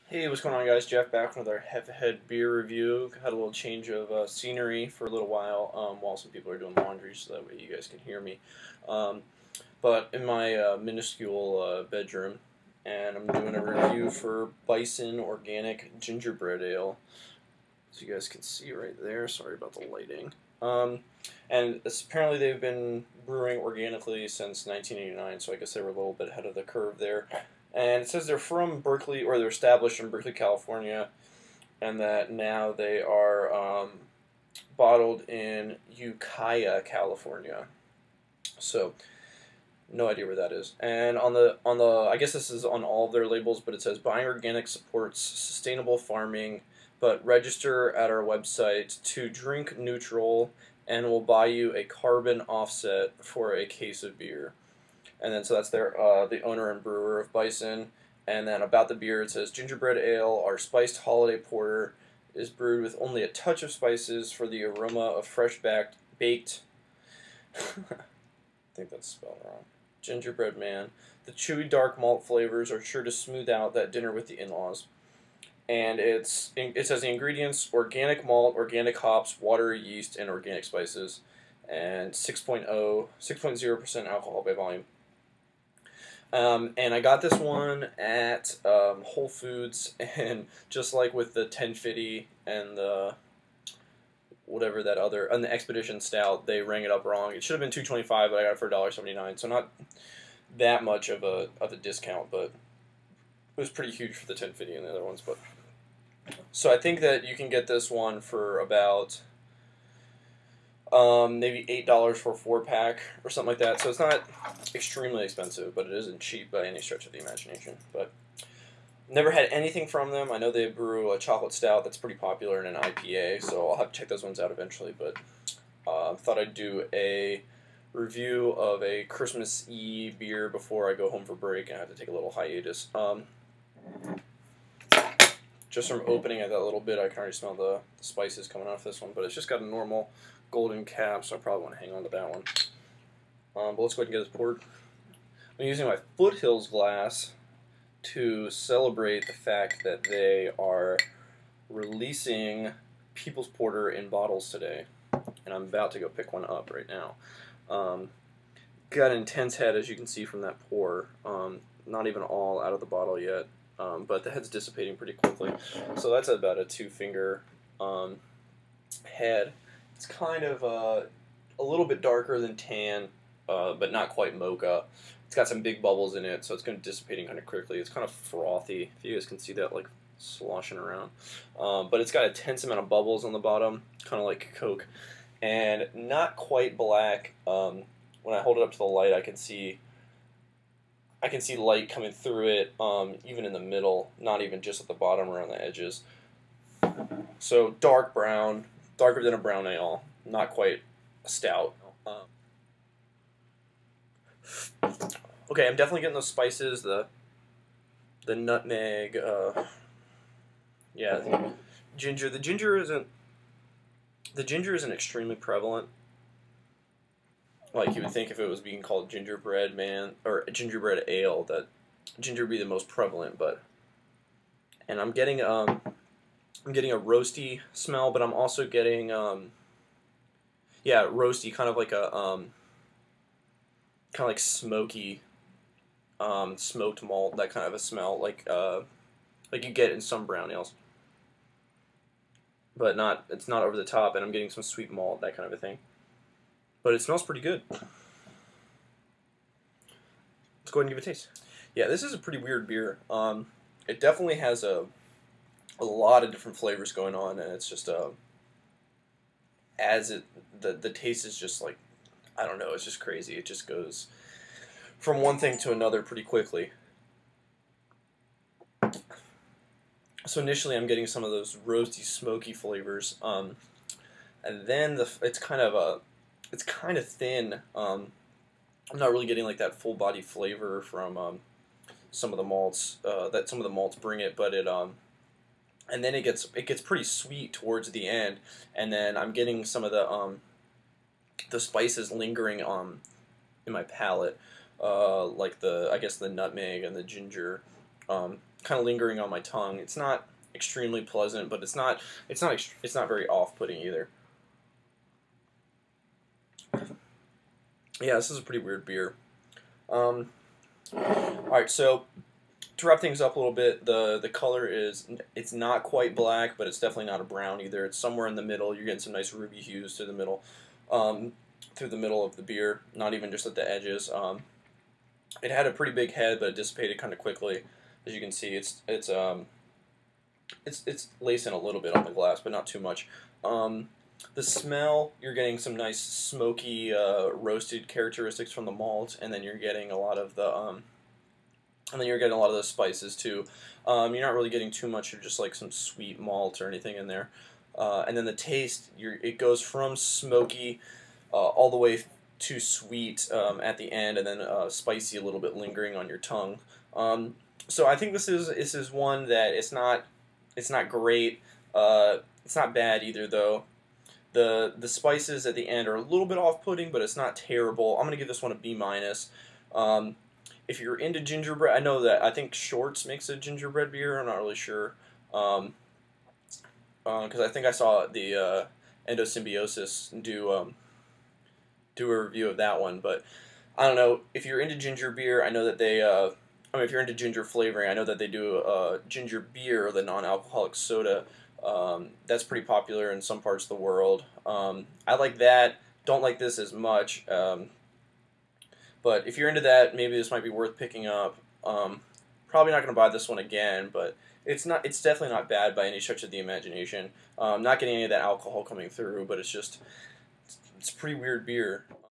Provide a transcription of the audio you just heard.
Hey, what's going on, guys? Jeff back with another head beer review. Had a little change of scenery for a little while some people are doing laundry, so that way you guys can hear me. But in my minuscule bedroom, and I'm doing a review for Bison Organic Gingerbread Ale. As you guys can see right there. Sorry about the lighting. And apparently they've been brewing organically since 1989, so I guess they were a little bit ahead of the curve there. And it says they're from Berkeley, or they're established in Berkeley, California, and that now they are bottled in Ukiah, California. So, no idea where that is. And on the I guess this is on all of their labels, but it says buying organic supports sustainable farming, but register at our website to drink neutral, and we'll buy you a carbon offset for a case of beer. And then so that's their the owner and brewer of Bison. And then about the beer, it says gingerbread ale, our spiced holiday porter, is brewed with only a touch of spices for the aroma of fresh baked. I think that's spelled wrong. Gingerbread man. The chewy dark malt flavors are sure to smooth out that dinner with the in-laws. And it says the ingredients: organic malt, organic hops, water, yeast, and organic spices, and 6.0% alcohol by volume. And I got this one at Whole Foods, and just like with the 1050 and the whatever that other, and the Expedition Stout, they rang it up wrong. It should have been $2.25, but I got it for $1.79, so not that much of a discount, but it was pretty huge for the 1050 and the other ones. But so I think that you can get this one for about maybe $8 for a 4-pack or something like that. So it's not extremely expensive, but it isn't cheap by any stretch of the imagination. But never had anything from them. I know they brew a chocolate stout that's pretty popular in an IPA, so I'll have to check those ones out eventually. But thought I'd do a review of a Christmas Eve beer before I go home for break and I have to take a little hiatus. Just from opening it that little bit, I can already smell the spices coming off this one, but it's just got a normal golden cap, so I probably want to hang on to that one. But let's go ahead and get this poured. I'm using my Foothills glass to celebrate the fact that they are releasing People's Porter in bottles today, and I'm about to go pick one up right now. Got an intense head, as you can see from that pour. Not even all out of the bottle yet, but the head's dissipating pretty quickly. So that's about a 2-finger head. It's kind of a little bit darker than tan, but not quite mocha. It's got some big bubbles in it, so it's going to dissipating kind of quickly. It's kind of frothy, if you guys can see that, like sloshing around. But it's got a tense amount of bubbles on the bottom, kind of like Coke, and not quite black. When I hold it up to the light, I can see light coming through it, even in the middle, not even just at the bottom or on the edges. So dark brown. Darker than a brown ale, not quite a stout. Okay, I'm definitely getting those spices, the nutmeg, yeah, the ginger. The ginger isn't extremely prevalent. Like you would think if it was being called gingerbread man or gingerbread ale, that ginger would be the most prevalent. And I'm getting a roasty smell, but I'm also getting, yeah, roasty, kind of like a, kind of like smoky, smoked malt, that kind of a smell, like you get in some brown ales. But it's not over the top, and I'm getting some sweet malt, that kind of a thing. But it smells pretty good. Let's go ahead and give it a taste. Yeah, this is a pretty weird beer. It definitely has a lot of different flavors going on, and it's just the taste is just like, I don't know, it's just crazy. It just goes from one thing to another pretty quickly. So initially I'm getting some of those roasty, smoky flavors, and then it's kind of thin. I'm not really getting like that full body flavor from some of the malts that some of the malts bring it, but and then it gets pretty sweet towards the end, and then I'm getting some of the spices lingering in my palate, like I guess the nutmeg and the ginger, kind of lingering on my tongue. It's not extremely pleasant, but it's not very off-putting either. Yeah, this is a pretty weird beer. All right, so to wrap things up a little bit, the color it's not quite black, but it's definitely not a brown either. It's somewhere in the middle. You're getting some nice ruby hues to the middle, through the middle of the beer. Not even just at the edges. It had a pretty big head, but it dissipated kind of quickly. As you can see, it's lacing a little bit on the glass, but not too much. The smell, you're getting some nice smoky roasted characteristics from the malt, and then you're getting a lot of the spices too. You're not really getting too much of just like some sweet malt or anything in there. And then the taste, it goes from smoky all the way to sweet at the end, and then spicy a little bit lingering on your tongue. So I think this is one that it's not great. It's not bad either though. The spices at the end are a little bit off-putting, but it's not terrible. I'm gonna give this one a B minus. If you're into gingerbread, I think Shorts makes a gingerbread beer. I'm not really sure, because I think I saw the Endosymbiosis do a review of that one. But I don't know, if you're into ginger beer, I know that they if you're into ginger flavoring, I know that they do ginger beer, the non-alcoholic soda. That's pretty popular in some parts of the world. I like that. Don't like this as much. But if you're into that, maybe this might be worth picking up. Probably not going to buy this one again, but it's definitely not bad by any stretch of the imagination. Not getting any of that alcohol coming through, but it's a pretty weird beer.